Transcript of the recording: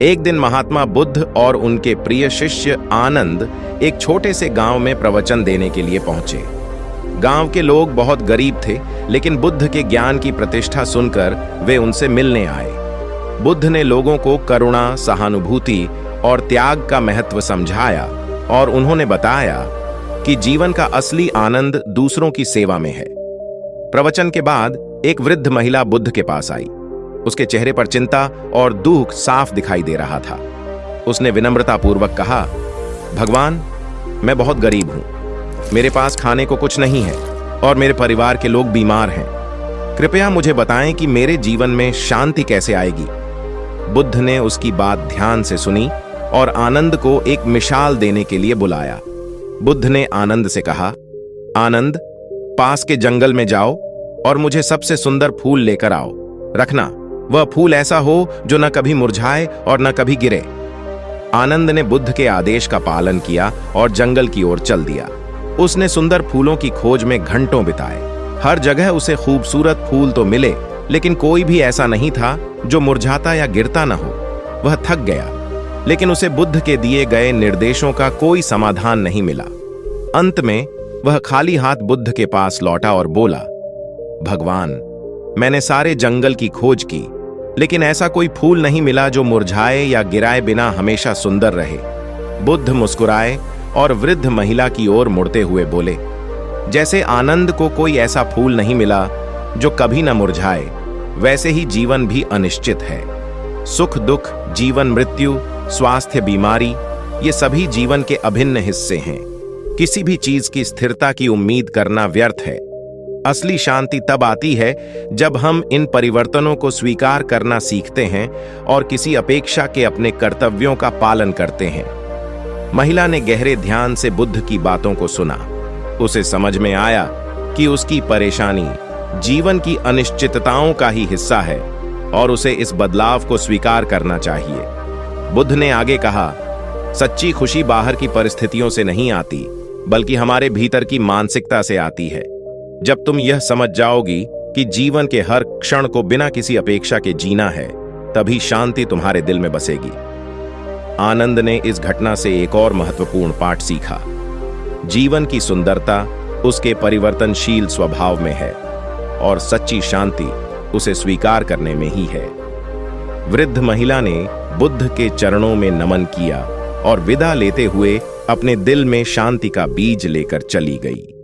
एक दिन महात्मा बुद्ध और उनके प्रिय शिष्य आनंद एक छोटे से गांव में प्रवचन देने के लिए पहुंचे। गांव के लोग बहुत गरीब थे, लेकिन बुद्ध के ज्ञान की प्रतिष्ठा सुनकर वे उनसे मिलने आए। बुद्ध ने लोगों को करुणा, सहानुभूति और त्याग का महत्व समझाया और उन्होंने बताया कि जीवन का असली आनंद दूसरों की सेवा में है। प्रवचन के बाद एक वृद्ध महिला बुद्ध के पास आई। उसके चेहरे पर चिंता और दुख साफ दिखाई दे रहा था। उसने विनम्रतापूर्वक कहा, भगवान, मैं बहुत गरीब हूं। मेरे पास खाने को कुछ नहीं है और मेरे परिवार के लोग बीमार हैं। कृपया मुझे बताएं कि मेरे जीवन में शांति कैसे आएगी। बुद्ध ने उसकी बात ध्यान से सुनी और आनंद को एक मिसाल देने के लिए बुलाया। बुद्ध ने आनंद से कहा, आनंद, पास के जंगल में जाओ और मुझे सबसे सुंदर फूल लेकर आओ। रखना, वह फूल ऐसा हो जो न कभी मुरझाए और न कभी गिरे। आनंद ने बुद्ध के आदेश का पालन किया और जंगल की ओर चल दिया। उसने सुंदर फूलों की खोज में घंटों बिताए। हर जगह उसे खूबसूरत फूल तो मिले, लेकिन कोई भी ऐसा नहीं था जो मुरझाता या गिरता न हो। वह थक गया, लेकिन उसे बुद्ध के दिए गए निर्देशों का कोई समाधान नहीं मिला। अंत में वह खाली हाथ बुद्ध के पास लौटा और बोला, भगवान, मैंने सारे जंगल की खोज की, लेकिन ऐसा कोई फूल नहीं मिला जो मुरझाए या गिराए बिना हमेशा सुंदर रहे। बुद्ध मुस्कुराए और वृद्ध महिला की ओर मुड़ते हुए बोले, जैसे आनंद को कोई ऐसा फूल नहीं मिला जो कभी न मुरझाए, वैसे ही जीवन भी अनिश्चित है। सुख दुख, जीवन मृत्यु, स्वास्थ्य बीमारी, ये सभी जीवन के अभिन्न हिस्से हैं। किसी भी चीज की स्थिरता की उम्मीद करना व्यर्थ है। असली शांति तब आती है जब हम इन परिवर्तनों को स्वीकार करना सीखते हैं और किसी अपेक्षा के अपने कर्तव्यों का पालन करते हैं। महिला ने गहरे ध्यान से बुद्ध की बातों को सुना। उसे समझ में आया कि उसकी परेशानी जीवन की अनिश्चितताओं का ही हिस्सा है और उसे इस बदलाव को स्वीकार करना चाहिए। बुद्ध ने आगे कहा, सच्ची खुशी बाहर की परिस्थितियों से नहीं आती, बल्कि हमारे भीतर की मानसिकता से आती है। जब तुम यह समझ जाओगी कि जीवन के हर क्षण को बिना किसी अपेक्षा के जीना है, तभी शांति तुम्हारे दिल में बसेगी। आनंद ने इस घटना से एक और महत्वपूर्ण पाठ सीखा। जीवन की सुंदरता उसके परिवर्तनशील स्वभाव में है और सच्ची शांति उसे स्वीकार करने में ही है। वृद्ध महिला ने बुद्ध के चरणों में नमन किया और विदा लेते हुए अपने दिल में शांति का बीज लेकर चली गई।